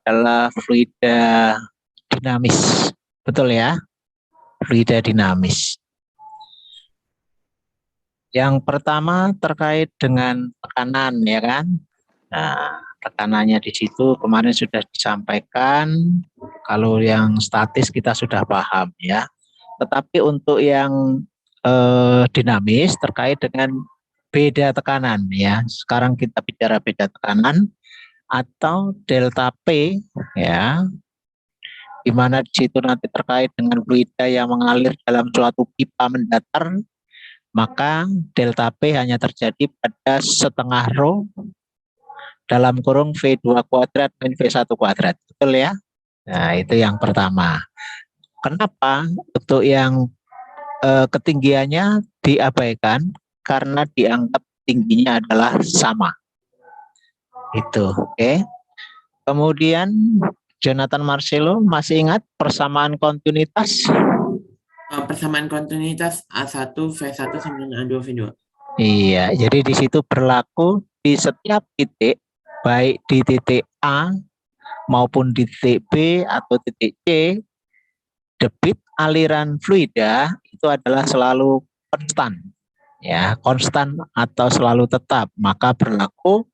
adalah fluida dinamis. Betul ya? Fluida dinamis. Yang pertama terkait dengan tekanan, ya kan? Nah, tekanannya di situ kemarin sudah disampaikan. Kalau yang statis kita sudah paham ya. Tetapi untuk yang dinamis terkait dengan beda tekanan ya. Sekarang kita bicara beda tekanan atau delta P ya. Di mana di situ nanti terkait dengan fluida yang mengalir dalam suatu pipa mendatar, maka delta P hanya terjadi pada setengah rho dalam kurung V2 kuadrat min V1 kuadrat. Betul ya? Nah, itu yang pertama. Kenapa untuk yang ketinggiannya diabaikan? Karena dianggap tingginya adalah sama. Itu, oke. Kemudian Jonathan Marcelo masih ingat persamaan kontinuitas? Persamaan kontinuitas A1 V1 sama dengan A2 V2. Iya, jadi di situ berlaku di setiap titik, baik di titik A maupun di titik B atau titik C, debit aliran fluida itu adalah selalu konstan, ya, konstan atau selalu tetap. Maka berlaku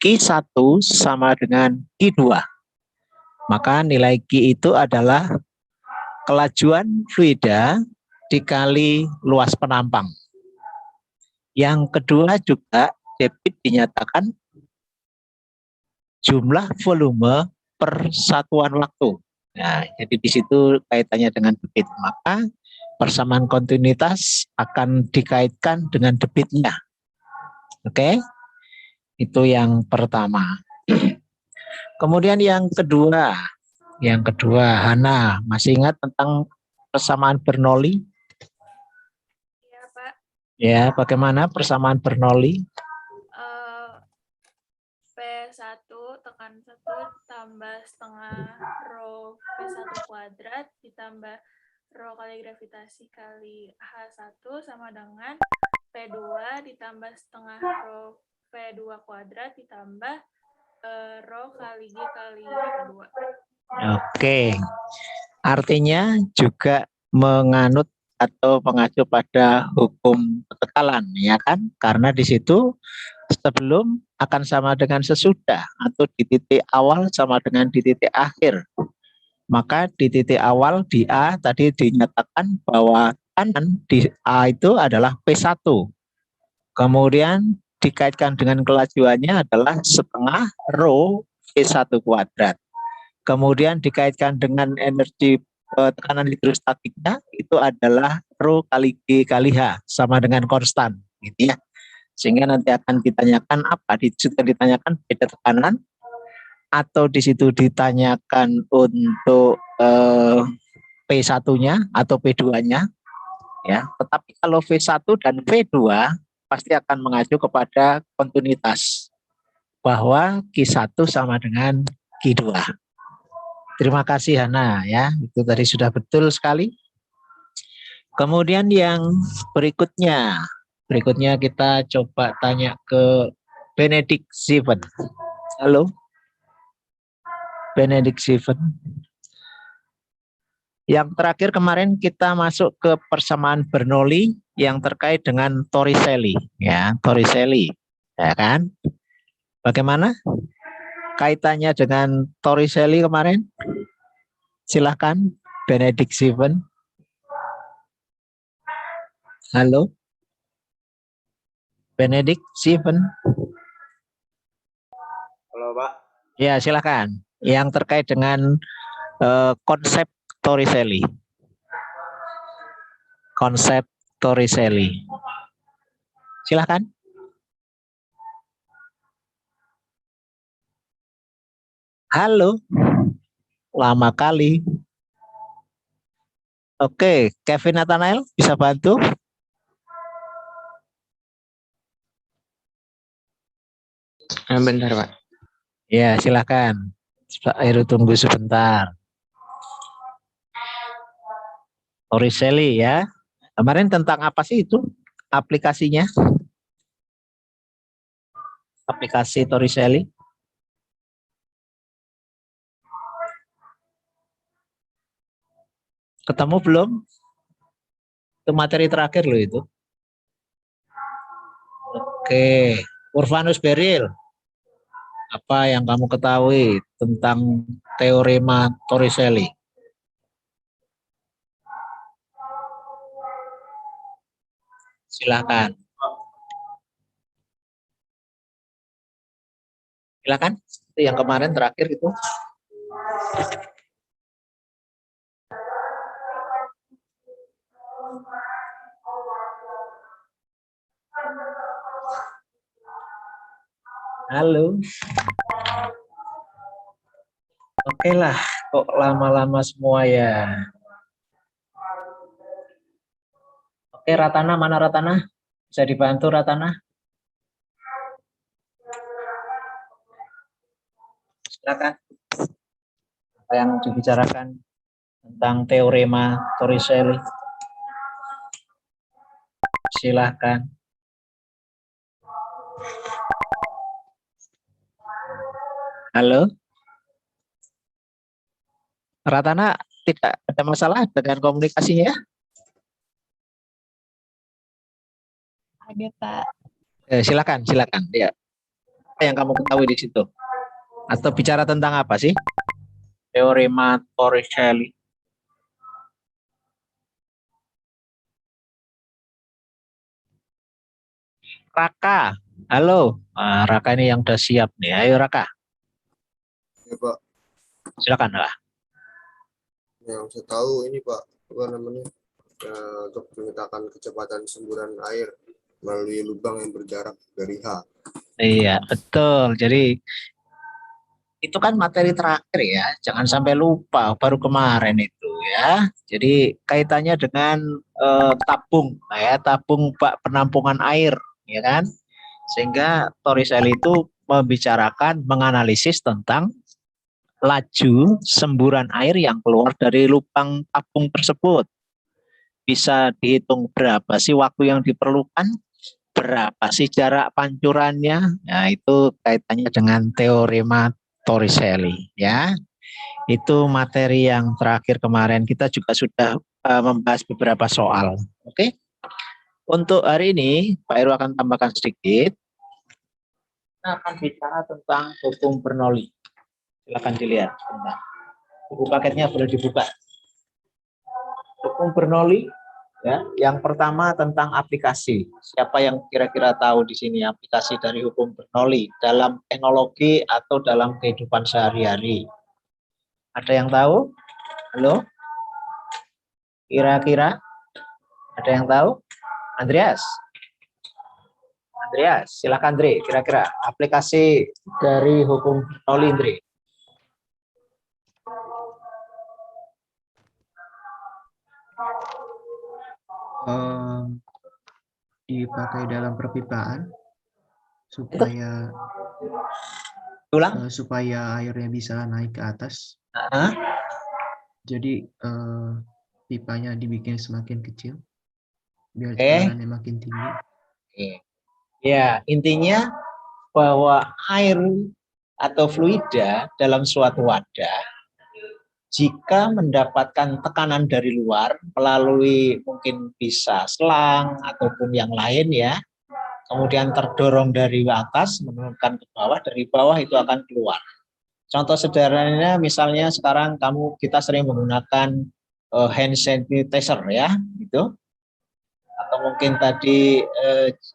Q1 sama dengan Q2. Maka nilai Q itu adalah kelajuan fluida dikali luas penampang. Yang kedua juga debit dinyatakan jumlah volume per satuan waktu. Nah, jadi di situ kaitannya dengan debit. Maka persamaan kontinuitas akan dikaitkan dengan debitnya. Oke? Itu yang pertama. Kemudian yang kedua, Hana, masih ingat tentang persamaan Bernoulli? Iya, Pak. Ya, bagaimana persamaan Bernoulli? P1 tekan 1 tambah setengah rho P1 kuadrat ditambah rho kali gravitasi kali H1 sama dengan P2 ditambah setengah rho P2 kuadrat ditambah rho kali G kali P2. Oke, artinya juga menganut atau mengacu pada hukum ketekalan, ya kan? Karena di situ sebelum akan sama dengan sesudah, atau di titik awal sama dengan di titik akhir. Maka di titik awal di A tadi dinyatakan bahwa tekanan di A itu adalah P1. Kemudian dikaitkan dengan kelajuannya adalah setengah rho V1 kuadrat. Kemudian dikaitkan dengan energi tekanan hidrostatiknya itu adalah rho kali G kali H sama dengan konstan, gitu ya. Sehingga nanti akan ditanyakan apa? Di situ ditanyakan beda tekanan atau di situ ditanyakan untuk P1-nya atau P2-nya, ya. Tetapi kalau V1 dan V2 pasti akan mengacu kepada kontinuitas bahwa Q1 sama dengan Q2. Terima kasih Hana ya, itu tadi sudah betul sekali. Kemudian yang berikutnya kita coba tanya ke Benedict Steven. Halo, Benedict Steven. Yang terakhir kemarin kita masuk ke persamaan Bernoulli yang terkait dengan Torricelli, ya, Torricelli, ya kan? Bagaimana kaitannya dengan Torricelli kemarin? Silahkan, Benedict Steven. Halo, Benedict Steven. Halo Pak. Ya, silahkan. Yang terkait dengan konsep Torricelli. Konsep Torricelli. Silahkan. Halo, lama kali. Oke, Kevin Nathanael bisa bantu? Bentar Pak. Ya, silakan. Pak Heru tunggu sebentar. Torricelli ya. Kemarin tentang apa sih itu aplikasinya? Aplikasi Torricelli. Ketemu belum? Itu materi terakhir loh itu. Oke, Urbanus Beril, apa yang kamu ketahui tentang teorema Torricelli? Silakan. Silakan. Itu yang kemarin terakhir itu. Halo. Oke lah, kok lama-lama semua ya. Oke, Ratana, mana Ratana? Bisa dibantu Ratana? Silakan. Apa yang dibicarakan tentang teorema Torricelli? Silakan. Halo? Ratana, tidak ada masalah dengan komunikasinya? Ada, Pak. Silakan. Ya. Apa yang kamu ketahui di situ? Atau bicara tentang apa sih? Teorema Torricelli. Raka, halo. Raka ini yang udah siap nih. Ayo Raka. Ya Pak, Silakan lah. yang saya tahu ini Pak, apa namanya, untuk memetakan kecepatan semburan air melalui lubang yang berjarak dari H. Iya, betul. Jadi itu kan materi terakhir ya. Jangan sampai lupa, baru kemarin itu ya. Jadi kaitannya dengan tabung, ya, tabung bak penampungan air, ya kan? Sehingga Torricelli itu membicarakan, menganalisis tentang laju semburan air yang keluar dari lubang tabung tersebut. Bisa dihitung berapa sih waktu yang diperlukan, berapa sih jarak pancurannya. Nah, itu kaitannya dengan teorema Torricelli ya. Itu materi yang terakhir kemarin, kita juga sudah membahas beberapa soal. Oke. Untuk hari ini Pak Heru akan tambahkan sedikit. Kita akan bicara tentang hukum Bernoulli. Silakan dilihat sebentar. Buku paketnya boleh dibuka. Hukum Bernoulli ya, yang pertama tentang aplikasi. Siapa yang kira-kira tahu di sini aplikasi dari hukum Bernoulli dalam teknologi atau dalam kehidupan sehari-hari? Ada yang tahu? Halo? Kira-kira ada yang tahu? Andreas? Andreas, silakan Andre. Kira-kira aplikasi dari hukum Bernoulli, Andre. Dipakai dalam perpipaan supaya Ulang. supaya airnya bisa naik ke atas. Jadi pipanya dibikin semakin kecil biar tekanannya makin tinggi. Ya, intinya bahwa air atau fluida dalam suatu wadah jika mendapatkan tekanan dari luar melalui mungkin bisa selang ataupun yang lain ya, kemudian terdorong dari atas menurunkan ke bawah, dari bawah itu akan keluar. Contoh sederhananya misalnya sekarang kita sering menggunakan hand sanitizer ya, gitu. Atau mungkin tadi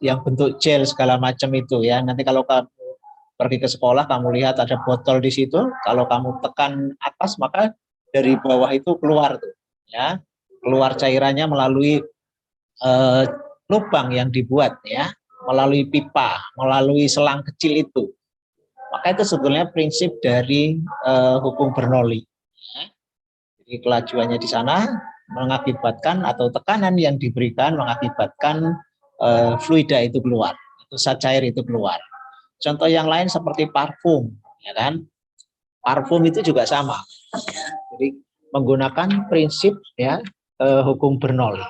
yang bentuk gel segala macam itu ya. Nanti kalau kamu pergi ke sekolah kamu lihat ada botol di situ, kalau kamu tekan atas maka dari bawah itu keluar tuh ya, keluar cairannya melalui lubang yang dibuat ya, melalui pipa, melalui selang kecil itu. Maka itu sebenarnya prinsip dari hukum Bernoulli ya. Jadi kelajuannya di sana mengakibatkan atau tekanan yang diberikan mengakibatkan fluida itu keluar, itu cair itu keluar. Contoh yang lain seperti parfum ya kan, parfum itu juga sama ya. Jadi menggunakan prinsip ya hukum Bernoulli.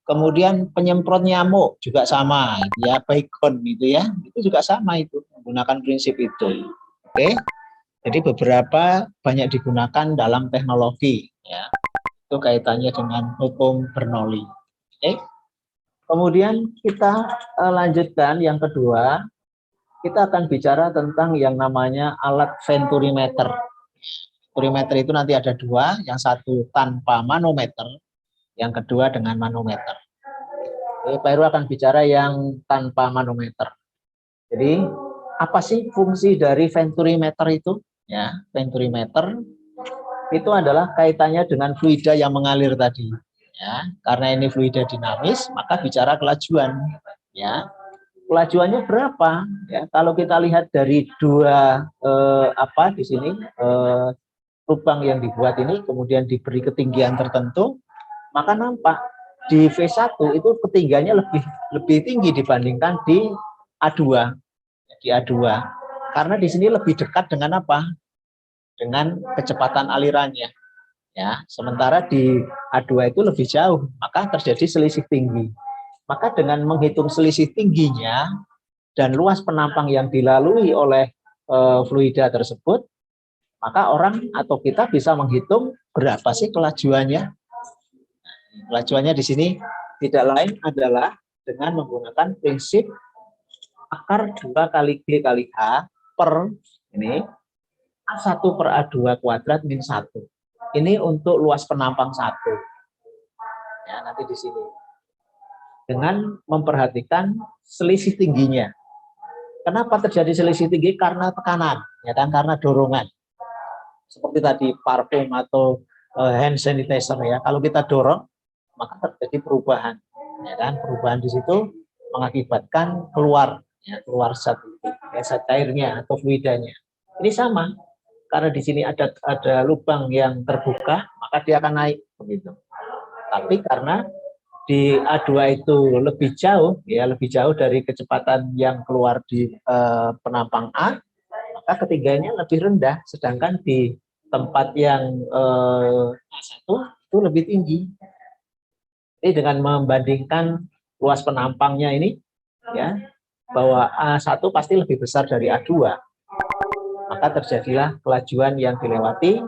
Kemudian penyemprot nyamuk juga sama ya, Baygon itu ya, itu juga sama, itu menggunakan prinsip itu. Oke. Jadi beberapa banyak digunakan dalam teknologi ya. Itu kaitannya dengan hukum Bernoulli. Oke. Kemudian kita lanjutkan yang kedua, kita akan bicara tentang yang namanya alat venturimeter. Venturimeter itu nanti ada dua, yang satu tanpa manometer, yang kedua dengan manometer. Oke, Pak Heru akan bicara yang tanpa manometer. Jadi apa sih fungsi dari venturimeter itu? Ya, venturimeter itu adalah kaitannya dengan fluida yang mengalir tadi. Ya, karena ini fluida dinamis, maka bicara kelajuan. Ya, kelajuannya berapa? Ya, kalau kita lihat dari dua di sini lubang yang dibuat ini, kemudian diberi ketinggian tertentu, maka nampak di V1 itu ketinggiannya lebih tinggi dibandingkan di A2. Di A2, karena di sini lebih dekat dengan apa? Dengan kecepatan alirannya. Ya, sementara di A2 itu lebih jauh, maka terjadi selisih tinggi. Maka dengan menghitung selisih tingginya dan luas penampang yang dilalui oleh fluida tersebut, maka orang atau kita bisa menghitung berapa sih kelajuannya. Kelajuannya di sini tidak lain adalah dengan menggunakan prinsip akar 2 kali G kali H per ini A1 per A2 kuadrat min 1. Ini untuk luas penampang 1. Ya, nanti di sini. Dengan memperhatikan selisih tingginya. Kenapa terjadi selisih tinggi? Karena tekanan, ya kan? Karena dorongan. Seperti tadi parfum atau hand sanitizer ya. Kalau kita dorong, maka terjadi perubahan. Ya kan? Perubahan di situ mengakibatkan keluar zat cairnya atau fluidanya. Ini sama. Karena di sini ada lubang yang terbuka, maka dia akan naik begitu. Tapi karena di A2 itu lebih jauh dari kecepatan yang keluar di penampang A, maka ketinggiannya lebih rendah, sedangkan di tempat yang A1 itu lebih tinggi. Jadi dengan membandingkan luas penampangnya ini, ya, bahwa A1 pasti lebih besar dari A2. Maka terjadilah kelajuan yang dilewati.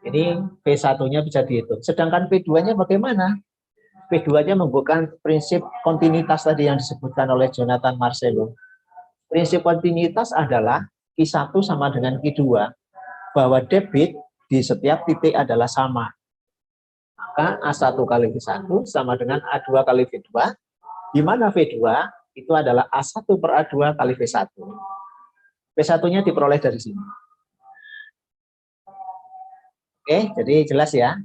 Ini P1-nya bisa dihitung. Sedangkan P2-nya bagaimana? P2-nya menggunakan prinsip kontinuitas tadi yang disebutkan oleh Jonathan Marcelo. Prinsip kontinuitas adalah Q1 sama dengan Q2, bahwa debit di setiap titik adalah sama. Maka A1 kali V1 sama dengan A2 kali V2, di mana V2 itu adalah A1 per A2 kali V1. V1-nya diperoleh dari sini. Oke, jadi jelas ya.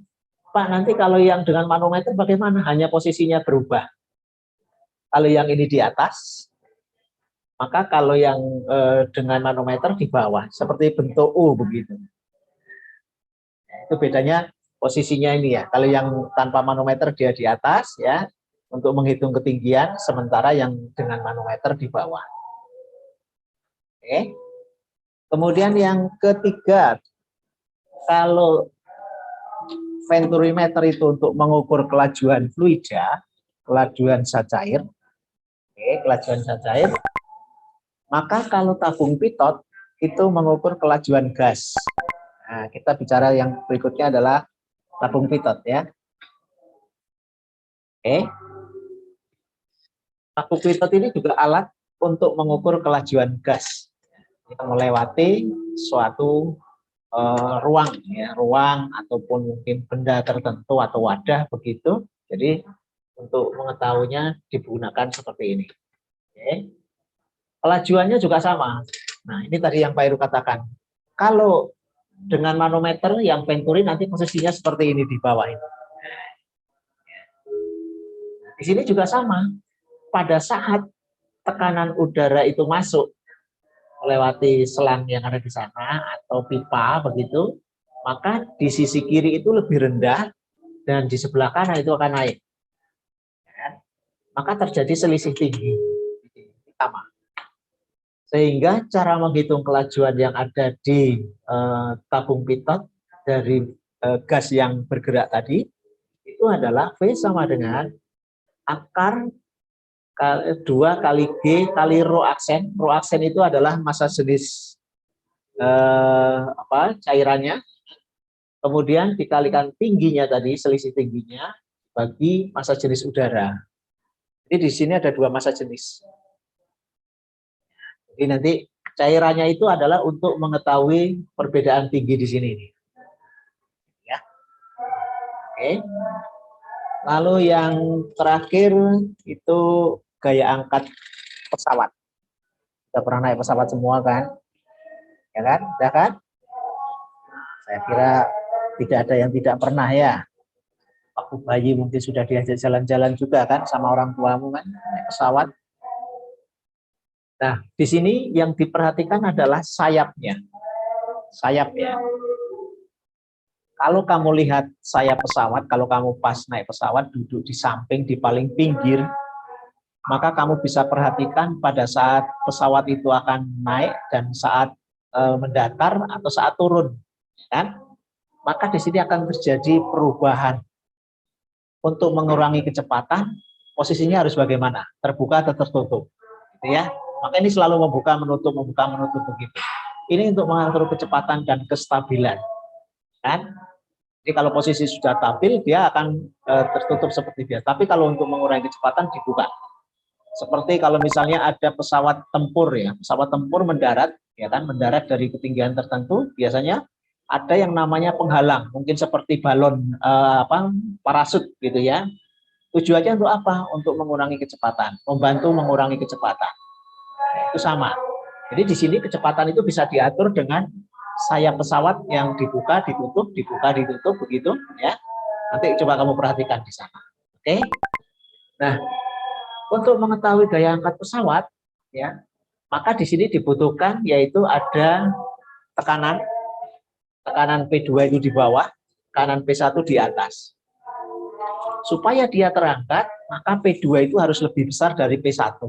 Pak, nanti kalau yang dengan manometer bagaimana? Hanya posisinya berubah. Kalau yang ini di atas, maka kalau yang dengan manometer di bawah, seperti bentuk U begitu. Itu bedanya posisinya ini ya. Kalau yang tanpa manometer dia di atas ya, untuk menghitung ketinggian, sementara yang dengan manometer di bawah. Oke. Kemudian yang ketiga, kalau venturimeter itu untuk mengukur kelajuan fluida, kelajuan zat cair, kelajuan zat cair, maka kalau tabung pitot itu mengukur kelajuan gas. Nah, kita bicara yang berikutnya adalah tabung pitot ya. Tabung pitot ini juga alat untuk mengukur kelajuan gas. Kita melewati suatu ruang ataupun mungkin benda tertentu atau wadah begitu. Jadi untuk mengetahuinya digunakan seperti ini. Kelajuannya juga sama. Nah, ini tadi yang Pak Heru katakan. Kalau dengan manometer yang venturi nanti posisinya seperti ini di bawah ini. Di sini juga sama. Pada saat tekanan udara itu masuk melewati selang yang ada di sana atau pipa begitu, maka di sisi kiri itu lebih rendah dan di sebelah kanan itu akan naik. Maka terjadi selisih tinggi. Pertama. Sehingga cara menghitung kelajuan yang ada di tabung pitot dari gas yang bergerak tadi itu adalah V sama dengan akar 2 kali G kali rho aksen. Rho aksen itu adalah massa jenis cairannya. kemudian dikalikan tingginya tadi, selisih tingginya, bagi massa jenis udara. Jadi di sini ada dua massa jenis. Jadi nanti cairannya itu adalah untuk mengetahui perbedaan tinggi di sini. Ya. Oke. Lalu yang terakhir itu gaya angkat pesawat. Kita pernah naik pesawat semua kan? Ya kan? Sudah kan? Saya kira tidak ada yang tidak pernah ya. Waktu bayi mungkin sudah diajak jalan-jalan juga kan sama orang tuamu kan naik pesawat. Nah, di sini yang diperhatikan adalah sayapnya. Sayapnya. Kalau kamu lihat sayap pesawat, kalau kamu pas naik pesawat duduk di samping di paling pinggir, maka kamu bisa perhatikan pada saat pesawat itu akan naik dan saat mendatar atau saat turun, kan? Maka di sini akan terjadi perubahan. Untuk mengurangi kecepatan, posisinya harus bagaimana? Terbuka atau tertutup, gitu ya? Maka ini selalu membuka menutup begitu. Ini untuk mengatur kecepatan dan kestabilan, kan? Jadi kalau posisi sudah stabil, dia akan tertutup seperti biasa. Tapi kalau untuk mengurangi kecepatan dibuka. Seperti kalau misalnya ada pesawat tempur ya, pesawat tempur mendarat, ya kan, mendarat dari ketinggian tertentu, biasanya ada yang namanya penghalang, mungkin seperti balon parasut gitu ya. Tujuannya untuk apa? Untuk mengurangi kecepatan, membantu mengurangi kecepatan. Itu sama. Jadi di sini kecepatan itu bisa diatur dengan sayap pesawat yang dibuka, ditutup, begitu ya. Nanti coba kamu perhatikan di sana. Oke. Nah, untuk mengetahui gaya angkat pesawat ya, maka di sini dibutuhkan yaitu ada tekanan P2 itu di bawah, tekanan P1 di atas. Supaya dia terangkat, maka P2 itu harus lebih besar dari P1.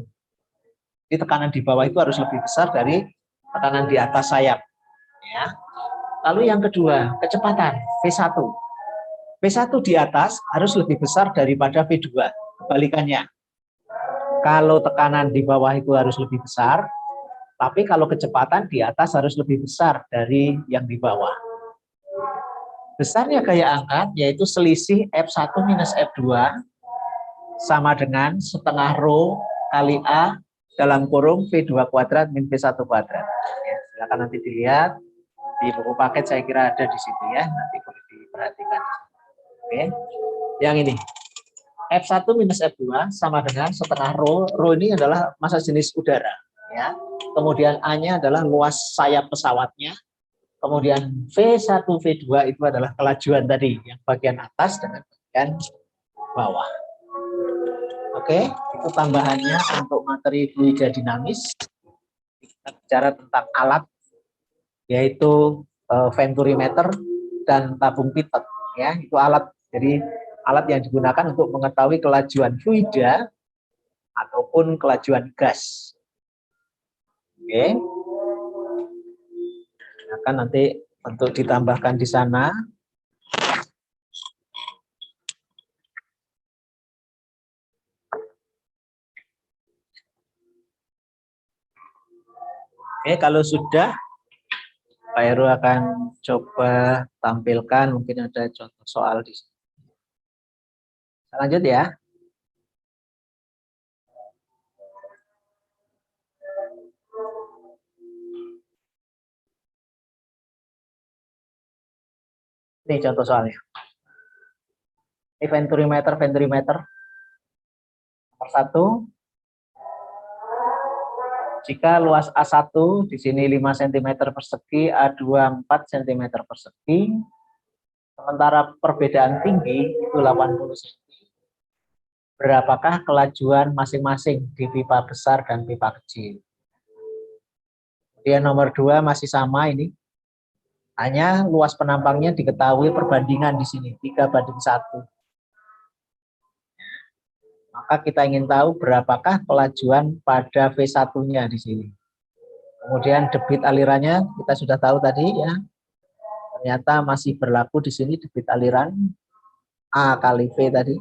Jadi tekanan di bawah itu harus lebih besar dari tekanan di atas sayap. Ya. Lalu yang kedua, kecepatan V1. P1 di atas harus lebih besar daripada P2. Kebalikannya. Kalau tekanan di bawah itu harus lebih besar, tapi kalau kecepatan di atas harus lebih besar dari yang di bawah. Besarnya gaya angkat yaitu selisih F1 minus F2 sama dengan setengah rho kali A dalam kurung V2 kuadrat min V1 kuadrat. Ya, silakan nanti dilihat di buku paket, saya kira ada di situ ya, nanti boleh diperhatikan. Oke, yang ini F1 minus F2 sama dengan setengah rho. Rho ini adalah massa jenis udara ya. Kemudian A-nya adalah luas sayap pesawatnya. Kemudian V1, V2 itu adalah kelajuan tadi, yang bagian atas dengan bagian bawah. Oke, itu tambahannya untuk materi fluida dinamis. Kita bicara tentang alat, yaitu venturimeter dan tabung pitot. Ya, itu alat. Jadi alat yang digunakan untuk mengetahui kelajuan fluida ataupun kelajuan gas. Oke. Akan nanti untuk ditambahkan di sana. Oke, kalau sudah, Pak Heru akan coba tampilkan, mungkin ada contoh soal di sini. Lanjut ya. Ini contoh soalnya. Ini venturimeter. Nomor 1. Jika luas A1 di sini 5 cm persegi, A2 4 cm persegi, sementara perbedaan tinggi itu 80 cm. Berapakah kelajuan masing-masing di pipa besar dan pipa kecil? Kemudian nomor 2 masih sama ini. Hanya luas penampangnya diketahui perbandingan di sini 3:1. Maka kita ingin tahu berapakah kelajuan pada V1-nya di sini. Kemudian debit alirannya kita sudah tahu tadi ya. Ternyata masih berlaku di sini debit aliran A kali V tadi.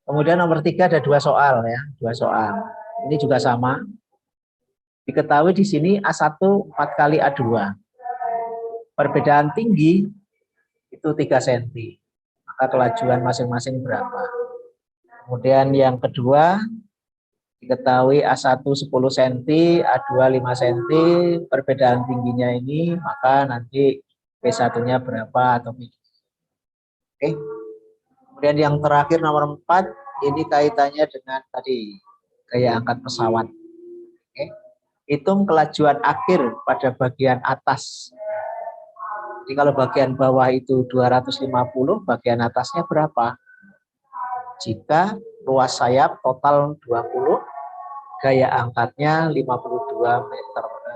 Kemudian nomor 3 ada 2 soal ya, 2 soal. Ini juga sama. Diketahui di sini A1 4 kali A2. Perbedaan tinggi itu 3 cm. Maka kelajuan masing-masing berapa? Kemudian yang kedua, diketahui A1 10 cm, A2 5 cm, perbedaan tingginya ini, maka nanti P1-nya berapa atau P2. Oke. Kemudian yang terakhir nomor 4, ini kaitannya dengan tadi gaya angkat pesawat. Oke. Hitung kelajuan akhir pada bagian atas. Jadi kalau bagian bawah itu 250, bagian atasnya berapa? Jika luas sayap total 20, gaya angkatnya 52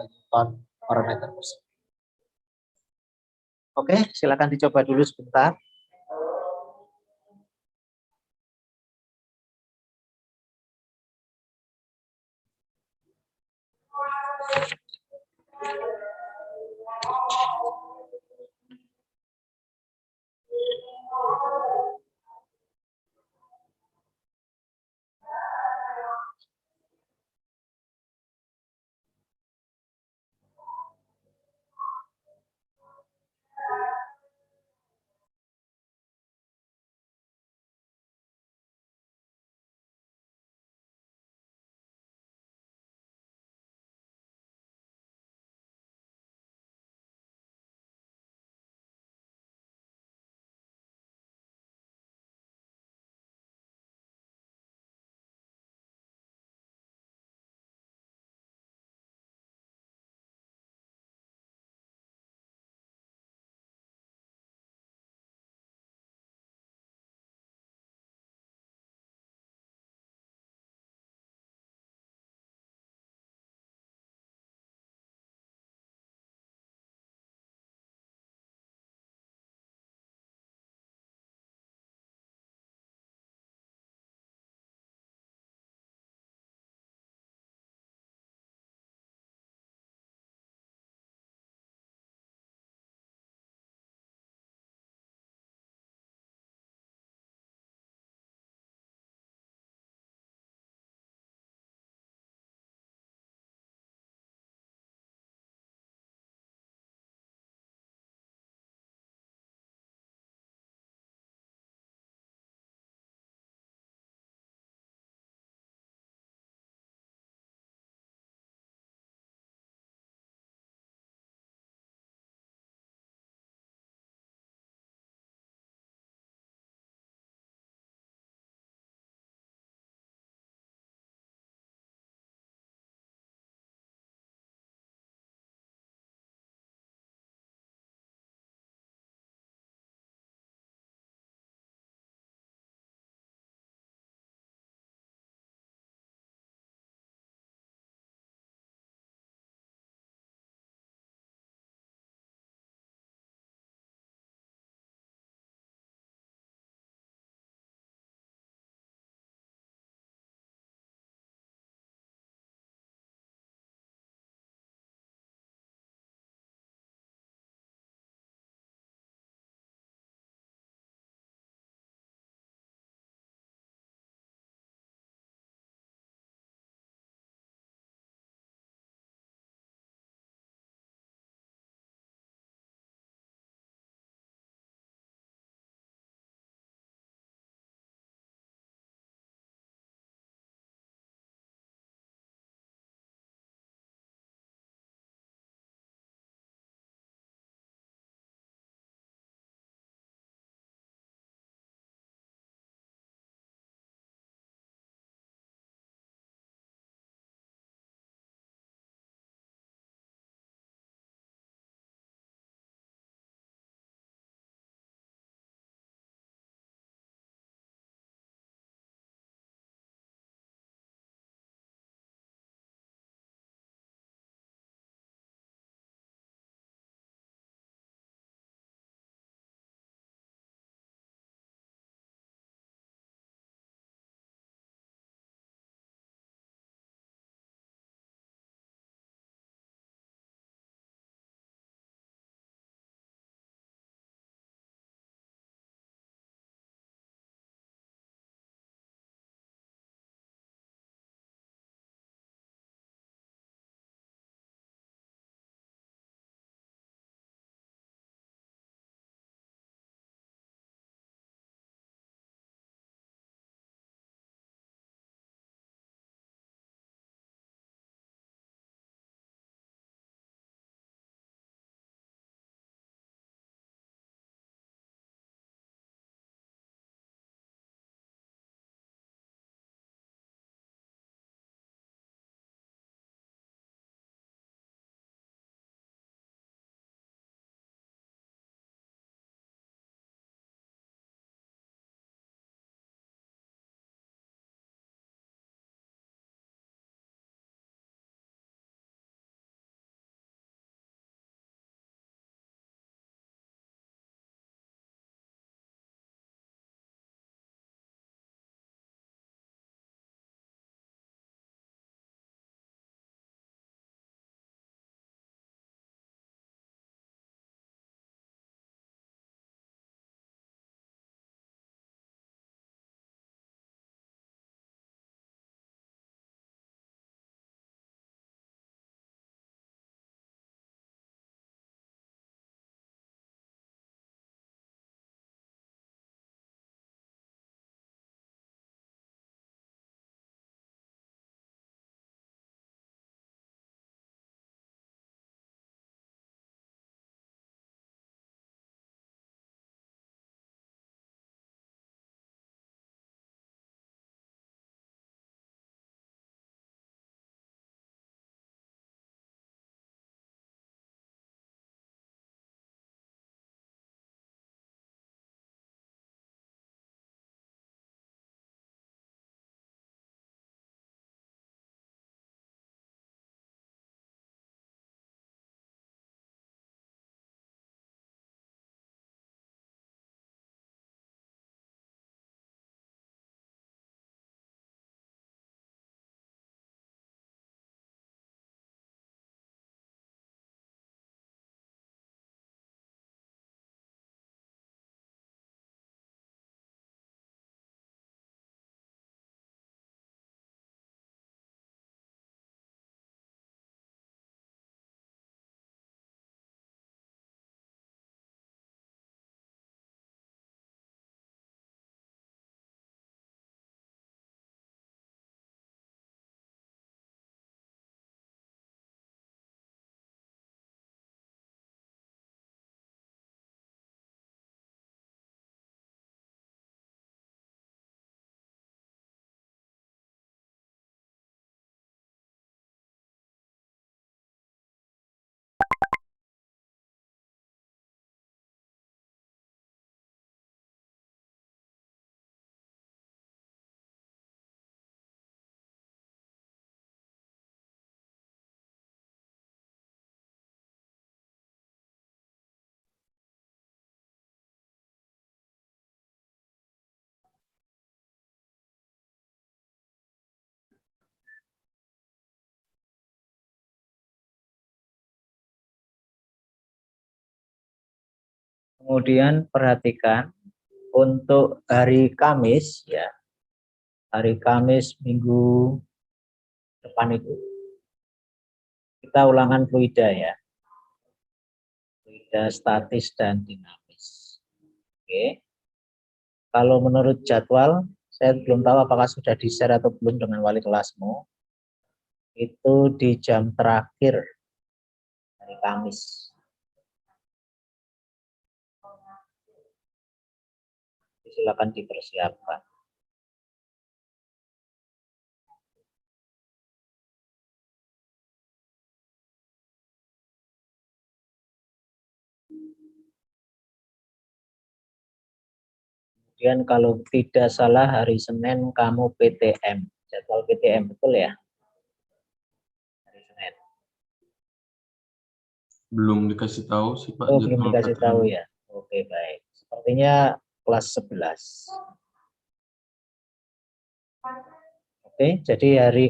Newton per meter persegi. Oke, silakan dicoba dulu sebentar. Kemudian perhatikan untuk hari Kamis ya. Hari Kamis minggu depan itu kita ulangan fluida ya. Fluida statis dan dinamis. Oke. Kalau menurut jadwal, saya belum tahu apakah sudah di-share atau belum dengan wali kelasmu. Itu di jam terakhir hari Kamis. Silakan dipersiapkan. Kemudian kalau tidak salah hari Senin kamu PTM, jadwal PTM betul ya? Hari Senin. Belum dikasih tahu sih Pak. Oh, belum jadwal dikasih PTM. tahu ya. Oke, baik. Sepertinya kelas 11. Oke, jadi hari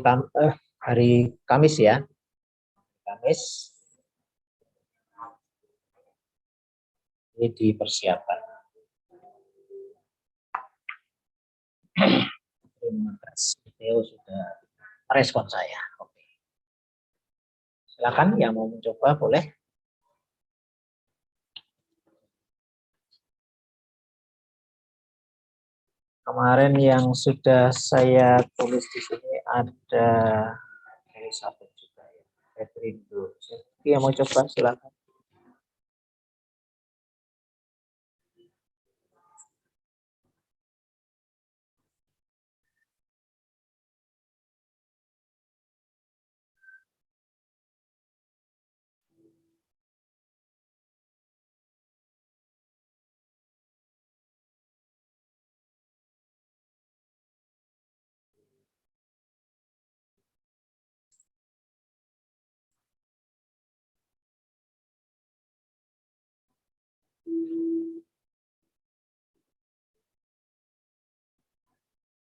Kamis ya. Kamis ini dipersiapkan. Terima kasih. Theo sudah respon saya. Oke. Silakan yang mau mencoba boleh. Kemarin yang sudah saya tulis di sini ada Elizabeth juga ya. Petrindo. Yang mau coba silakan.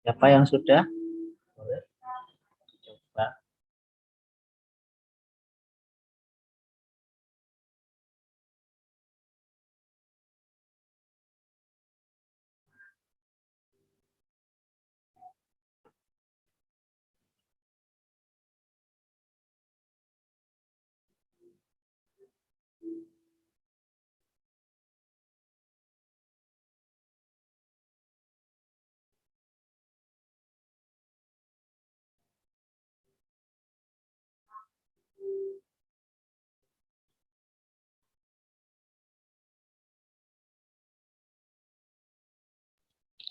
Siapa yang sudah? Boleh. Coba.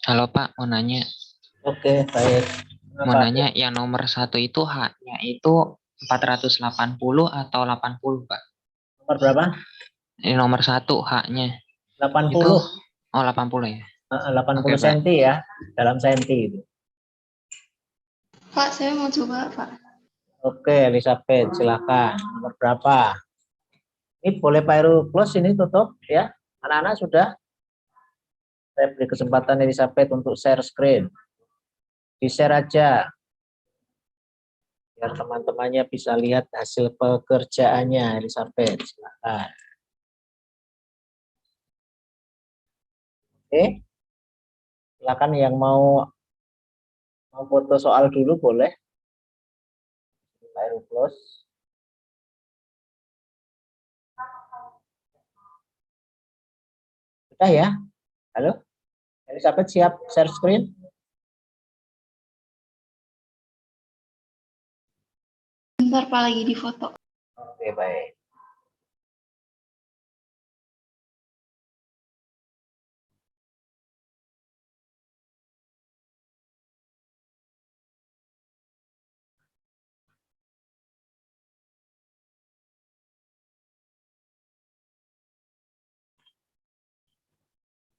Halo Pak, mau nanya. Oke, baik. Mau nanya yang nomor 1 itu H-nya itu 480 atau 80 Pak? Nomor berapa? Ini nomor 1 H-nya. 80. Itu, oh 80 ya? 80 Oke, Pak. cm ya, dalam senti itu. Pak, saya mau coba, Pak. Oke, Elizabeth, silakan. Nomor berapa? Ini boleh Pak Heru close ini tutup ya. Anak-anak sudah. Saya beri kesempatan Elizabeth untuk share screen. Di-share aja. Biar teman-temannya bisa lihat hasil pekerjaannya, Elizabeth. Silakan. Oke. Silakan yang mau foto soal dulu boleh. Pak Heru close. Sudah ya? Halo? Elizabeth siap share screen? Bentar, Pak, lagi di foto. Oke, baik.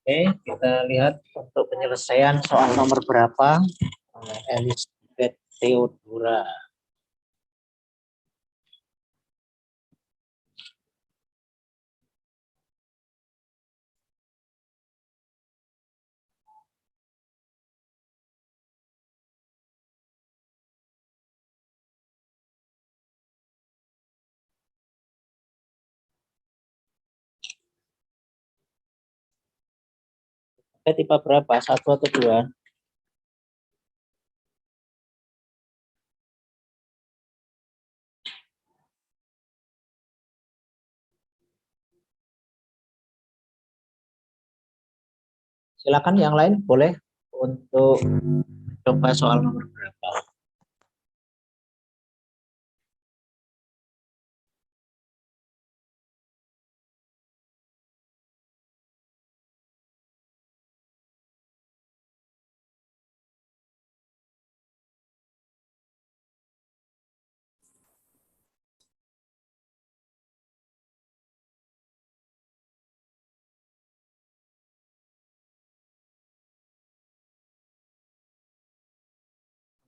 Oke, kita lihat untuk penyelesaian soal nomor berapa oleh Elizabeth Theodora. Tipe berapa? 1 atau 2? Silakan yang lain boleh untuk coba soal nomor berapa.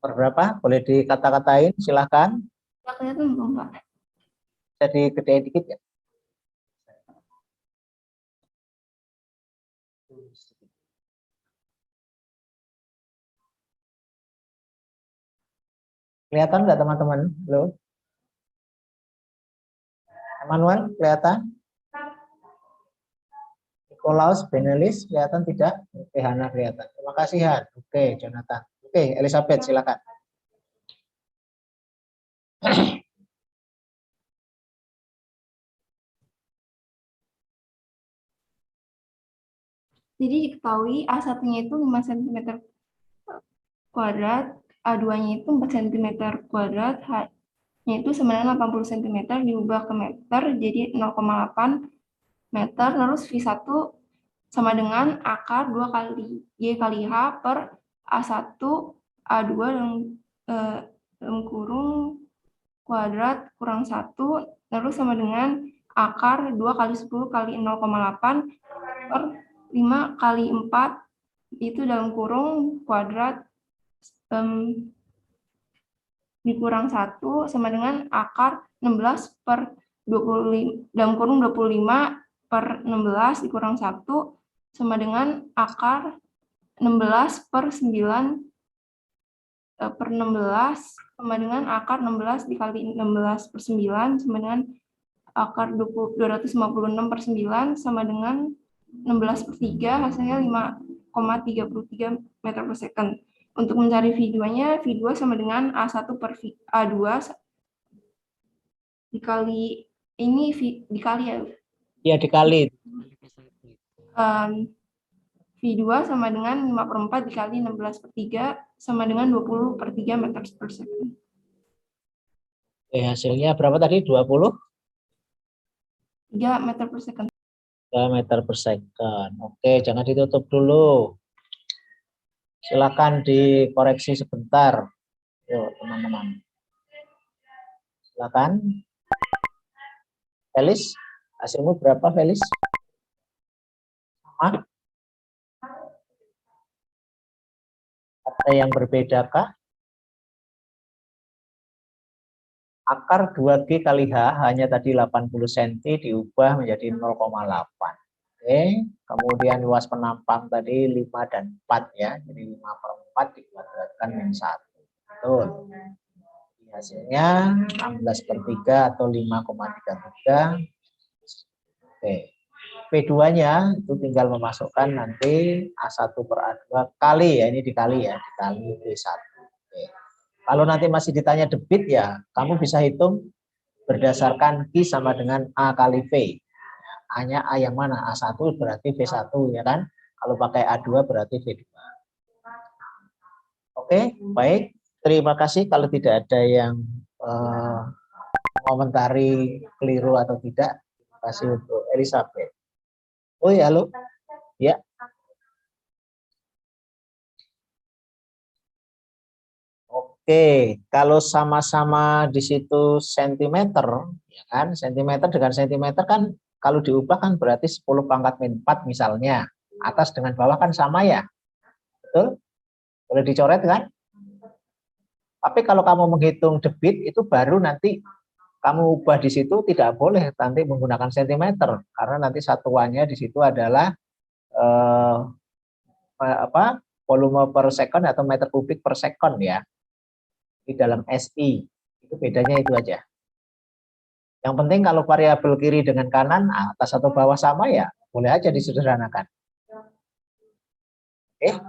Nomor berapa? Boleh dikata-katain, silakan. Nggak kelihatan belum, Pak? Jadi gedein dikit ya. Kelihatan nggak teman-teman? Halo? Emmanuel, kelihatan? Nikolaus, Benelis, kelihatan tidak? Oke, Hana kelihatan. Terima kasih, Han. Oke, Jonathan. Oke, Elizabeth, silakan. Jadi diketahui A1-nya itu 5 cm kuadrat, A2-nya itu 4 cm kuadrat, H-nya itu sebenarnya 80 cm, diubah ke meter, jadi 0,8 meter, terus V1 sama dengan akar 2 kali Y kali H per A1, A2 dalam kurung kuadrat kurang 1, terus sama dengan akar 2 kali 10 kali 0,8 per 5 kali 4, itu dalam kurung kuadrat dikurang 1 sama dengan akar 16 per 25, dalam kurung 25 per 16 dikurang 1 sama dengan akar 16 per 9 per 16 sama dengan akar 16 dikali 16 per 9 sama dengan akar 256 per 9 sama dengan 16 per 3, hasilnya 5,33 meter per second. Untuk mencari V2-nya, V2 sama dengan A1 per A2 dikali, ini dikali ya? Ya, dikali. V2 sama dengan 5 per 4 dikali 16 per 3 sama dengan 20 per 3 meter per second. Oke, hasilnya berapa tadi? 20? 3 meter per second. 3 meter per second. Oke, jangan ditutup dulu. Silakan dikoreksi sebentar. Yuk, teman-teman. Silakan. Felis, hasilmu berapa, Felis? Sama? Ada yang berbedakah? Akar 2G kali H hanya tadi 80 cm diubah menjadi 0,8. Oke, kemudian luas penampang tadi 5 dan 4 ya. Jadi 5 per 4 dikuadratkan min 1. Betul. Hasilnya 16 per 3 atau 5,33. Oke. P2-nya itu tinggal memasukkan nanti A1 per A2 kali ya, ini dikali ya, dikali P1. Oke. Kalau nanti masih ditanya debit ya, kamu bisa hitung berdasarkan Q sama dengan A kali V. A-nya A yang mana? A1 berarti V1 ya kan? Kalau pakai A2 berarti V2. Oke, baik. Terima kasih kalau tidak ada yang komentari keliru atau tidak. Terima kasih untuk Elizabeth. Oh ya, halo. Ya. Oke, kalau sama-sama di situ sentimeter, ya kan? Sentimeter dengan sentimeter kan kalau diubah kan berarti 10 pangkat min 4 misalnya. Atas dengan bawah kan sama ya. Betul? Boleh dicoret kan? Tapi kalau kamu menghitung debit itu baru nanti kamu ubah di situ tidak boleh nanti menggunakan sentimeter karena nanti satuannya di situ adalah volume per second atau meter kubik per second ya. Di dalam SI itu bedanya itu aja. Yang penting kalau variabel kiri dengan kanan atas atau bawah sama ya boleh aja disederhanakan. Oke.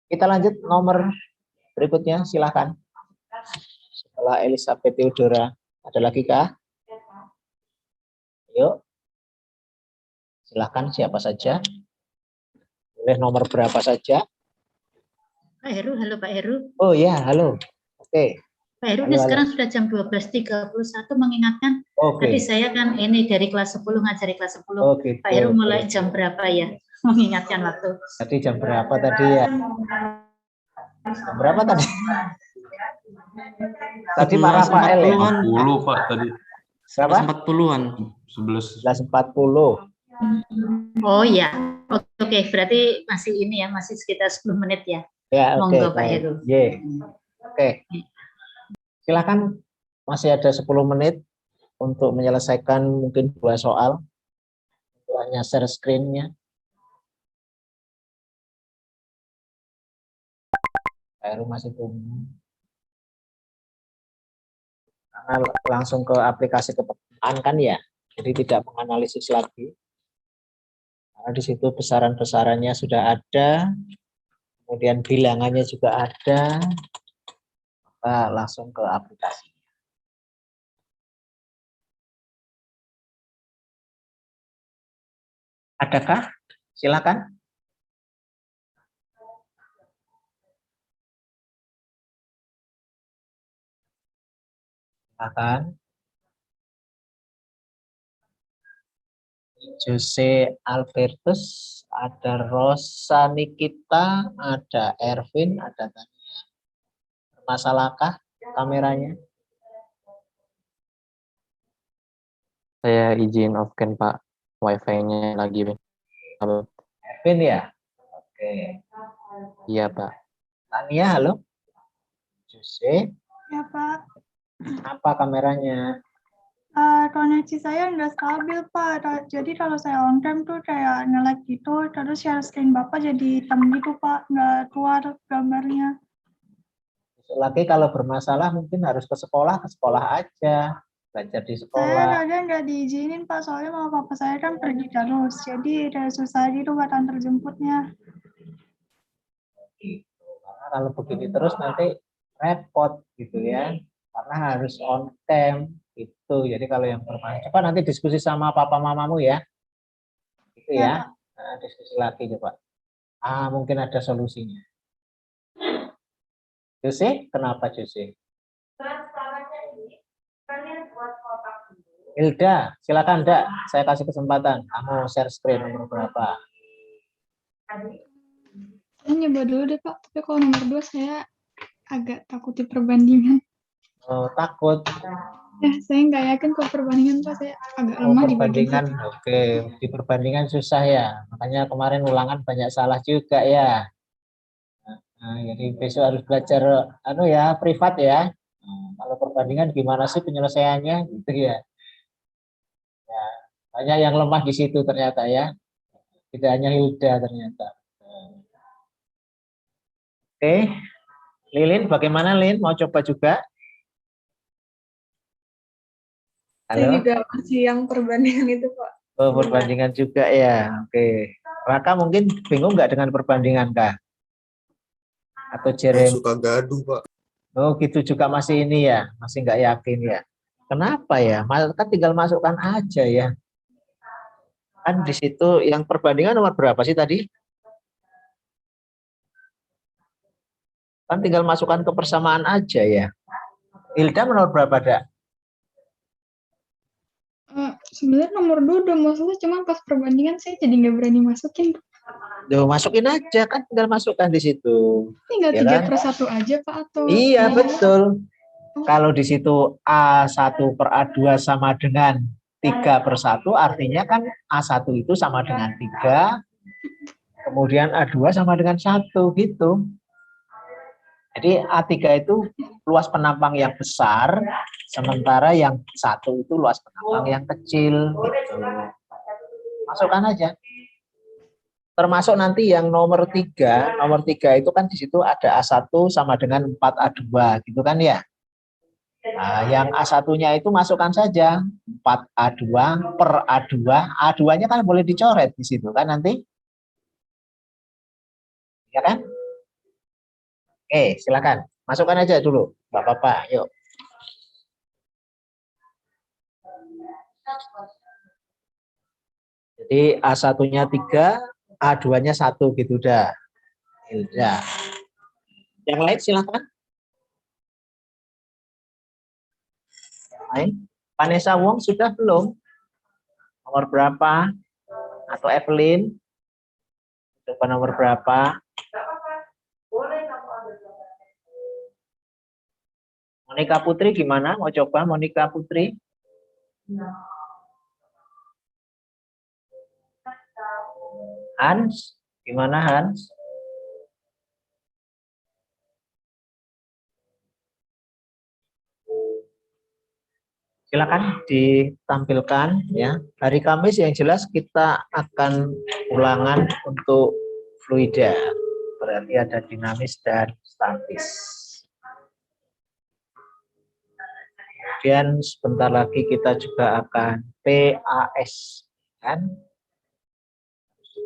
Kita lanjut nomor berikutnya, silakan. Setelah Elizabeth Theodora, ada lagi kah? Yuk. Silakan siapa saja. Boleh nomor berapa saja. Pak Heru, halo Pak Heru. Oh ya, halo. Oke. Pak Heru, Halo, ini halo. sekarang sudah jam 12.31 mengingatkan Oke. tadi saya kan ini dari kelas 10 ngajari kelas 10. Oh, gitu. Pak Heru mulai jam berapa ya? Mengingatkan waktu. Tadi jam berapa tadi ya? Jam berapa tadi? Tadi Pak Rafael ya? 40 Pak tadi. Berapa? 40-an. 11. 11.40. Oh ya. Oke, berarti masih ini ya, masih sekitar 10 menit ya. Ya, oke. Monggo Pak Baik. Heru. Ye. Oke. Silakan, masih ada 10 menit untuk menyelesaikan mungkin 2 soal. Hanya share screen-nya. Baru masih tunggu. Karena langsung ke aplikasi kepekaan kan ya. Jadi tidak menganalisis lagi. Karena di situ besaran-besarannya sudah ada. Kemudian bilangannya juga ada. Maka langsung ke aplikasi. Adakah? Silakan. Silakan. Jose Albertus, ada Rosa Nikita, ada Ervin, ada Tania. Bermasalahkah kameranya? Saya izin off-cam Pak, wifi-nya lagi. Ervin ya? Oke. Iya Pak. Tania, halo? Jose, Ya Pak, apa kameranya? koneksi saya nggak stabil Pak. Jadi kalau saya on cam tuh kayak nge-lag gitu, terus share screen Bapak jadi hitam gitu Pak, nggak keluar gambarnya. Besok lagi kalau bermasalah mungkin harus ke sekolah aja. Belajar di Saya sekolah. kadang nggak diizinin Pak, soalnya mama papa saya kan pergi terus, jadi udah susah gitu buat antar jemputnya. Gitu. Karena kalau begini terus nanti repot gitu ya. Karena harus on cam gitu. Jadi kalau yang bermasalah, coba nanti diskusi sama papa mamamu ya. Gitu ya. Nah, diskusi lagi coba. Mungkin ada solusinya. Jose, kenapa Jose? Hilda, silakan Dak. Saya kasih kesempatan. Kamu share screen nomor berapa? Saya nyoba dulu deh Pak, tapi kalau nomor 2 saya agak takut di perbandingan. Oh, takut. Ya, saya nggak yakin kalau perbandingan Pak, saya agak Oh, lemah di bagian perbandingan. situ. Oke, di perbandingan susah ya. Makanya kemarin ulangan banyak salah juga ya. Nah, jadi besok harus belajar privat ya. Kalau perbandingan gimana sih penyelesaiannya gitu ya. Ya, banyak yang lemah di situ ternyata ya. Tidak hanya Hilda ternyata. Oke. Lilin, bagaimana Lin? Mau coba juga? Saya Halo? juga masih yang perbandingan itu Pak. Oh, perbandingan juga ya. Oke. Raka mungkin bingung nggak dengan perbandingan kah? Atau Jerem? Suka gaduh Pak. Oh, gitu juga masih ini ya, masih nggak yakin ya. Kenapa ya? Kan tinggal masukkan aja ya. Kan di situ yang perbandingan nomor berapa sih tadi? Kan tinggal masukkan ke persamaan aja ya. Hilda nomor berapa, Dak? Sebenarnya nomor 2 udah masuk, cuma pas perbandingan saya jadi nggak berani masukin. Duh, masukin aja, kan tinggal masukkan di situ. Tinggal Ya 3/1 aja Pak, atau? Iya, betul. Kalau di situ A1 per A2 sama dengan 3/1, artinya kan A1 itu sama dengan 3, kemudian A2 sama dengan 1, gitu. Jadi A3 itu luas penampang yang besar, sementara yang 1 itu luas penampang yang kecil. Gitu. Masukkan aja. Termasuk nanti yang nomor 3 itu kan di situ ada A1 sama dengan 4A2, gitu kan ya. Nah, yang A1-nya itu masukkan saja 4A2 per A2. A2-nya kan boleh dicoret di situ kan nanti. Ya kan? Oke, silakan. Masukkan aja dulu, Bapak-bapak. Yuk. Jadi A1-nya 3, A2-nya 1 gitu udah. Udah. Yang lain silakan. Yang lain. Vanessa Wong sudah belum? Nomor berapa? Atau Evelyn? Coba nomor berapa? Monica Putri gimana? Mau coba Monica Putri? Hans, gimana Hans? Silakan ditampilkan ya. Hari Kamis yang jelas kita akan ulangan untuk fluida. Berarti ada dinamis dan statis. Kemudian sebentar lagi kita juga akan PAS kan.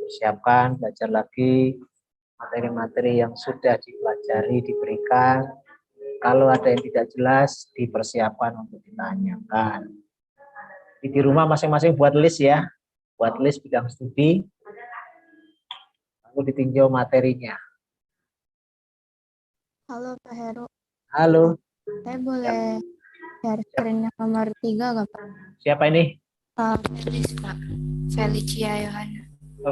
Persiapkan, belajar lagi materi-materi yang sudah dipelajari, diberikan. Kalau ada yang tidak jelas, dipersiapkan untuk ditanyakan. Di rumah masing-masing buat list ya, buat list bidang studi, lalu ditinjau materinya. Halo Pak Heru, Halo, saya boleh share screen yang nomor 3 nggak Pak? siapa ini? Felis Pak, Felicia Yohana.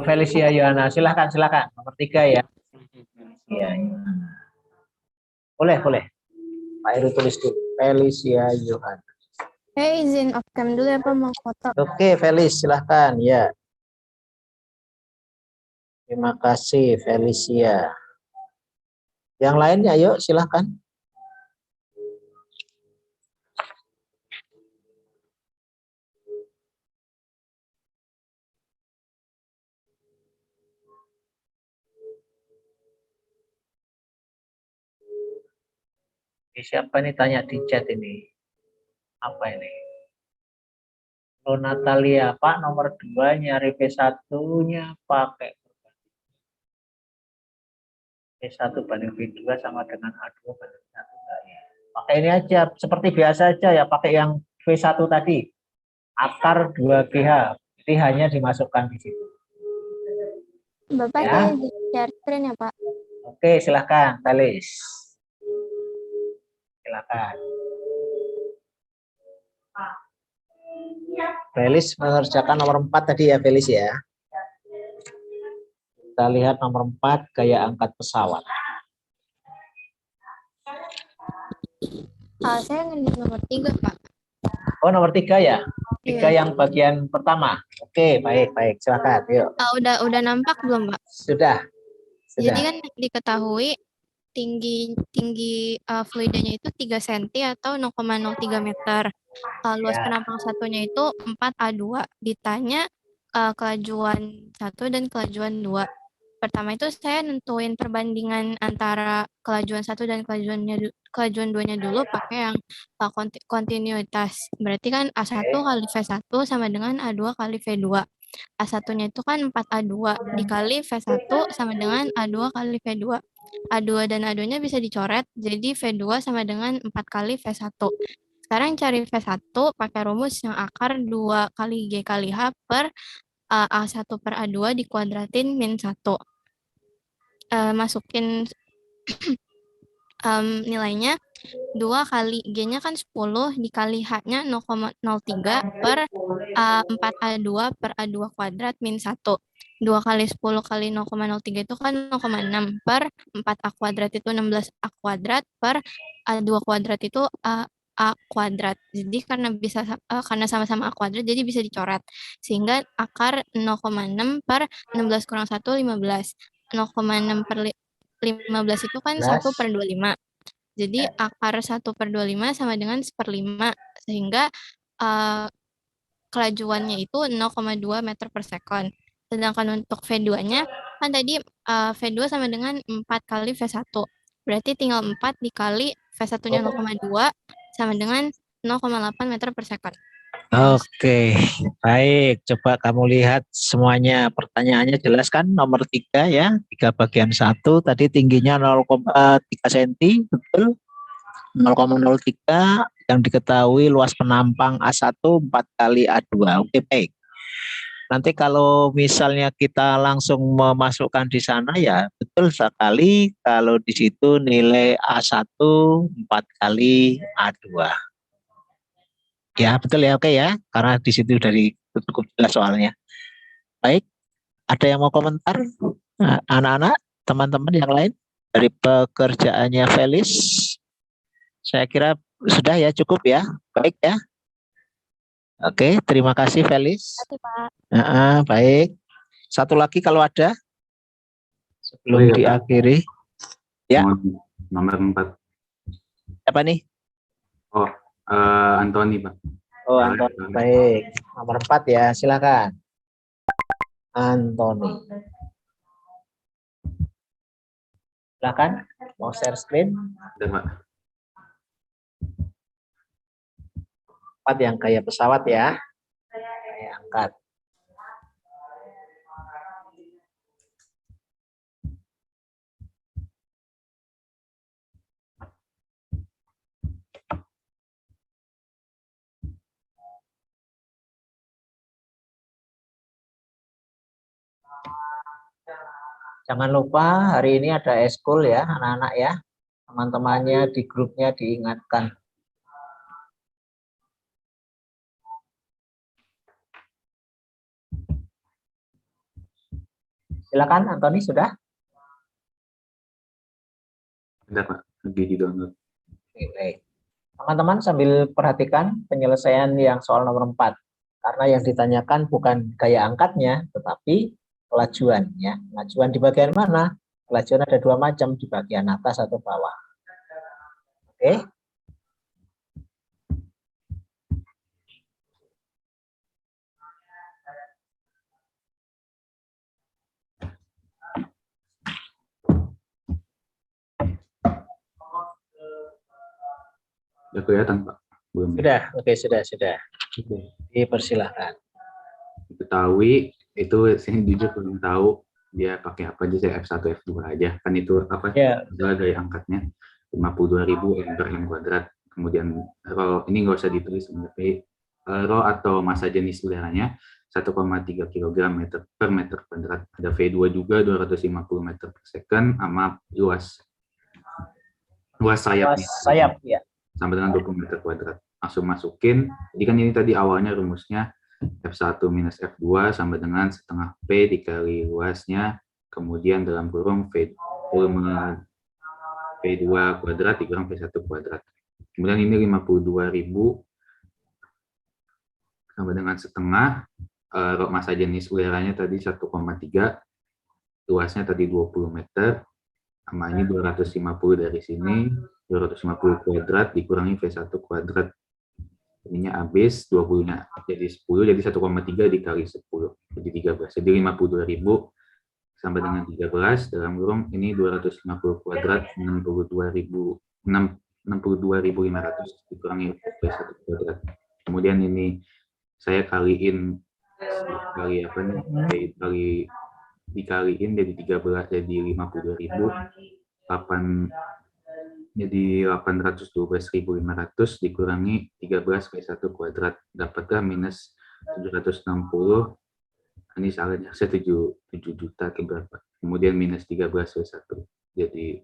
Felicia Yohana, silakan, nomor 3 ya. Iya. Boleh. Pak Heru tulis dulu, Felicia Yohana. Saya izin off cam dulu ya Pak, mau foto. Oke, Felis, silahkan ya. Terima kasih, Felicia. Yang lainnya, yuk silahkan. Siapa ini tanya di chat ini? Apa ini? Oh, Natalia, Pak, nomor 2 nyari V1-nya pakai V1 banding V2 sama dengan A2 banding 1 enggak ya? Pakai ini aja, seperti biasa aja ya, pakai yang V1 tadi. Akar 2GH, jadi hanya dimasukkan di situ. Bapak Ya. saya izin share screen ya Pak. Oke, silahkan, Felis. Silakan. Felis mengerjakan nomor 4 tadi ya, Felis ya. Kita lihat nomor 4, gaya angkat pesawat. Saya ngerjain nomor 3 Pak. Oh, nomor 3 ya? 3 Iya. yang bagian pertama. Oke, baik. Silakan, yuk. Udah nampak belum Pak? Sudah. Jadi kan diketahui tinggi fluidanya itu 3 cm atau 0,03 meter. Luas Ya. penampang satunya itu 4A2. Ditanya kelajuan 1 dan kelajuan 2. Pertama itu saya nentuin perbandingan antara kelajuan 1 dan kelajuan 2-nya dulu pakai yang kontinuitas. Berarti kan A1 kali V1 sama dengan A2 kali V2. A1-nya itu kan 4A2 dikali V1 sama dengan A2 kali V2. A2 dan A2-nya bisa dicoret, jadi V2 sama dengan 4 kali V1. Sekarang cari V1 pakai rumus yang akar 2 kali G kali H per A1 per A2 dikuadratin min 1. Masukin nilainya 2 kali G-nya kan 10 dikali H-nya 0,03 per 4A2 per A2 kuadrat min 1. 2 kali 10 kali 0,03 itu kan 0,6 per 4A kuadrat itu 16A kuadrat per A2 kuadrat itu A kuadrat. Jadi karena sama-sama A kuadrat jadi bisa dicoret. Sehingga akar 0,6 per 16 kurang 1, 15. 0,6 per 15 itu kan 1 per 25. Jadi akar 1 per 25 sama dengan 1/5. Sehingga kelajuannya itu 0,2 meter per second. Sedangkan untuk V2-nya, kan tadi V2 sama dengan 4 kali V1. Berarti tinggal 4 dikali V1-nya 0,2 sama dengan 0,8 meter per second. Oke, baik. Coba kamu lihat semuanya. Pertanyaannya jelas kan? Nomor 3 ya. 3 bagian 1. Tadi tingginya 0,3 cm. Betul? 0,03 yang diketahui luas penampang A1 4 kali A2. Oke, baik. Nanti kalau misalnya kita langsung memasukkan di sana ya betul sekali kalau di situ nilai A1 4 kali A2. Ya, betul ya, oke ya. Karena di situ dari cukup jelas soalnya. Baik, ada yang mau komentar? Nah, anak-anak, teman-teman yang lain dari pekerjaannya Felis? Saya kira sudah ya, cukup ya. Baik ya. Oke, terima kasih Felis. Baik. Satu lagi kalau ada sebelum iya, Pak. diakhiri. Ya. Nomor 4. Apa nih? Oh, Antoni, Pak. Oh, Antoni. Baik. Nomor 4 ya, silakan. Antoni. Silakan, mau share screen. Ada, Pak. 4 yang kayak pesawat ya. Saya angkat. Jangan lupa hari ini ada eskul ya anak-anak ya. Teman-temannya di grupnya diingatkan. Silakan Antoni, sudah? Ada, Pak. Lagi di download. Oke. Teman-teman sambil perhatikan penyelesaian yang soal nomor 4. Karena yang ditanyakan bukan gaya angkatnya, tetapi kelajuan ya. Kelajuan di bagian mana? Kelajuan ada 2 macam, di bagian atas atau bawah. Oke. Sudah kelihatan, Pak? Belum. Sudah, oke, sudah. Dipersilahkan. Diketahui itu saya jujur belum tahu dia pakai apa aja, saya F1 F2 aja kan itu apa ya. Gaya angkatnya 52.000 m per m kuadrat. Kemudian rho ini nggak usah ditulis, tapi rho atau massa jenis udaranya 1,3 kg per meter kuadrat. Ada V2 juga 250 meter per second sama luas sayap ya sampai dengan 20 meter kuadrat. Langsung masukin. Jadi kan ini tadi awalnya rumusnya F1 minus F2 sama dengan setengah P dikali luasnya, kemudian dalam kurung volume V2 kuadrat dikurang V1 kuadrat. Kemudian ini 52.000 sama dengan setengah, massa jenis udaranya tadi 1,3, luasnya tadi 20 meter, sama ini 250 dari sini, 250 kuadrat dikurangi V1 kuadrat. Ininya habis 20-nya jadi 10, jadi 1,3 dikali 10 jadi 13, jadi 52.000 sampai dengan 13 dalam kurung ini 250 kuadrat 62.500 dikurangi V1 kuadrat. Kemudian ini saya kaliin dikaliin jadi 13 jadi 52.000 jadi 812.500 dikurangi 13 V1 kuadrat, dapatlah minus 760, ini salahnya 7 juta ke berapa, kemudian minus 13 V1, jadi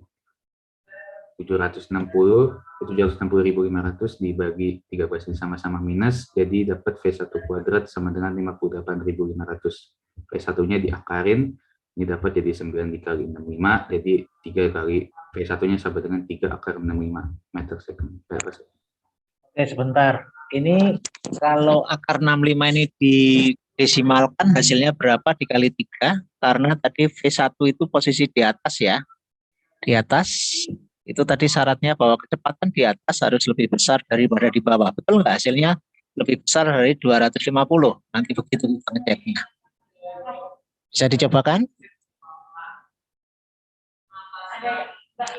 760.500 dibagi 13 ini sama-sama minus, jadi dapat V1 kuadrat sama dengan 58.500. V1-nya diakarin, ini dapat jadi 9 dikali 65, jadi 3 kali V1-nya sama dengan 3 akar 65 meter second. Oke, sebentar. Ini kalau akar 65 ini didesimalkan hasilnya berapa dikali 3? Karena tadi V1 itu posisi di atas ya. Di atas. Itu tadi syaratnya bahwa kecepatan di atas harus lebih besar daripada di bawah. Betul nggak? Hasilnya lebih besar dari 250. Nanti begitu ngeceknya. Bisa dicobakan?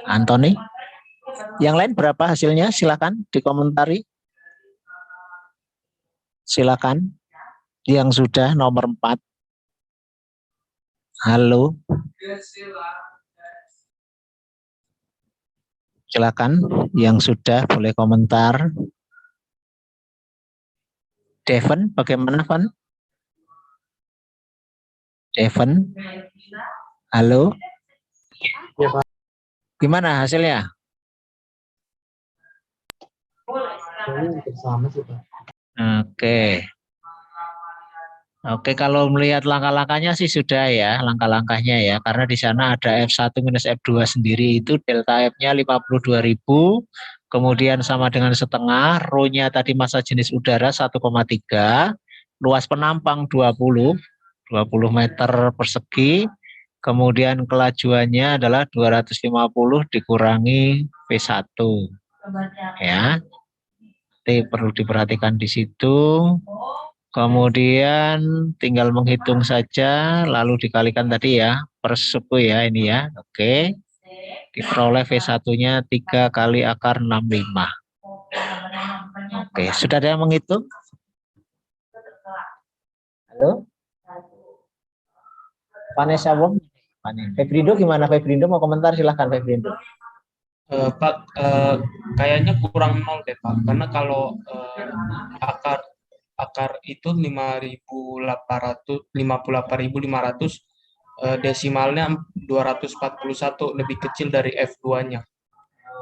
Antoni, yang lain berapa hasilnya? Silakan dikomentari. Silakan. Yang sudah nomor 4. Halo. Silakan. Yang sudah boleh komentar. Devon, bagaimana, Van? Devon? Halo? Ya, Pak. Gimana hasilnya? Sama sih, Pak. Oke. Oke, kalau melihat langkah-langkahnya sih sudah ya, langkah-langkahnya ya, karena di sana ada F1 minus F2 sendiri, itu delta F-nya 52.000, kemudian sama dengan setengah, rho-nya tadi massa jenis udara 1,3, luas penampang 20 meter persegi, kemudian kelajuannya adalah 250 dikurangi V1. Ya. Nanti perlu diperhatikan di situ. Kemudian tinggal menghitung saja, lalu dikalikan tadi ya, per suku ya ini ya. Oke. Diperoleh V1-nya 3 kali akar 65. Oke, sudah ada yang menghitung? Halo? Vanessa Wong? Febrindo gimana? Febrindo mau komentar, silahkan Febrindo. Pak, kayaknya kurang 0 deh Pak, karena kalau akar itu 58.500, desimalnya 241, lebih kecil dari F2-nya.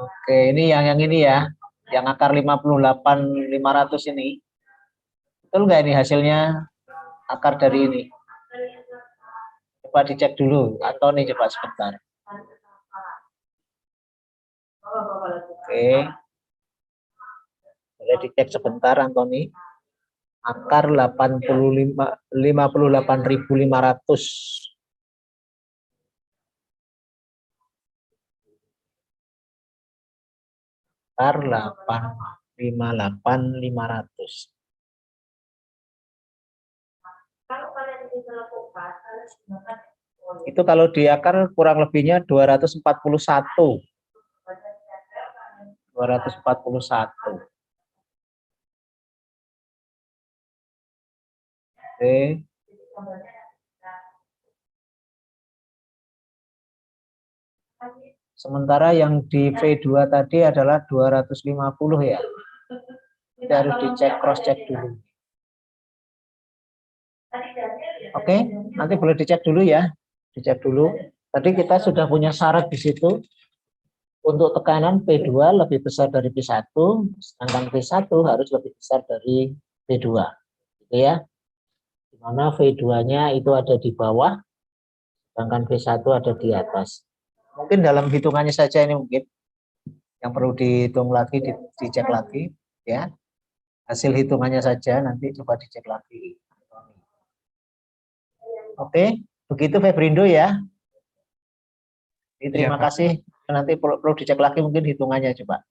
Oke, ini yang ini ya, yang akar 58.500 ini. Betul nggak ini hasilnya akar dari ini? Coba dicek dulu, atau nih coba sebentar. Oke. Boleh dicek sebentar, Antoni. Akar 58.500. Akar 858.500. Itu kalau di akar kurang lebihnya 241. 241. Oke. Sementara yang di V2 tadi adalah 250 ya. Kita harus dicek, cross check dulu. Oke, nanti boleh dicek dulu ya. Dicek dulu. Tadi kita sudah punya syarat di situ. Untuk tekanan P2 lebih besar dari P1, sedangkan P1 harus lebih besar dari P2. Gitu ya. Di mana V2-nya itu ada di bawah, sedangkan P1 ada di atas. Mungkin dalam hitungannya saja ini mungkin yang perlu dihitung lagi, dicek lagi ya. Hasil hitungannya saja nanti coba dicek lagi. Oke, begitu Febrindo ya. Terima kasih. Nanti perlu dicek lagi mungkin hitungannya coba.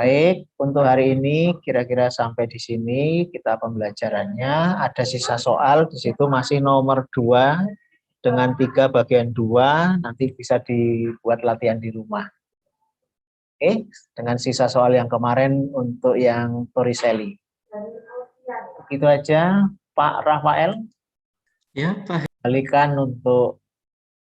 Baik, untuk hari ini kira-kira sampai di sini kita pembelajarannya. Ada sisa soal di situ masih nomor 2 dengan 3 bagian 2, nanti bisa dibuat latihan di rumah. Oke, dengan sisa soal yang kemarin untuk yang Torricelli. Begitu aja, Pak Rafael. Ya, Pak. Kembalikan untuk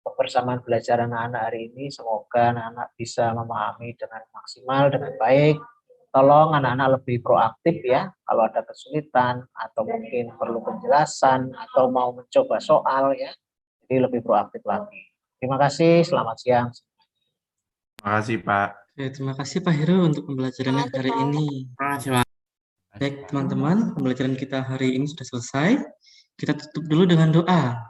kebersamaan belajar anak-anak hari ini. Semoga anak-anak bisa memahami dengan maksimal, dengan baik. Tolong anak-anak lebih proaktif ya, kalau ada kesulitan atau mungkin perlu penjelasan atau mau mencoba soal ya, jadi lebih proaktif lagi. Terima kasih, selamat siang. Terima kasih Pak. Ya, terima kasih Pak Heru untuk pembelajarannya hari ini. Baik teman-teman, pembelajaran kita hari ini sudah selesai. Kita tutup dulu dengan doa.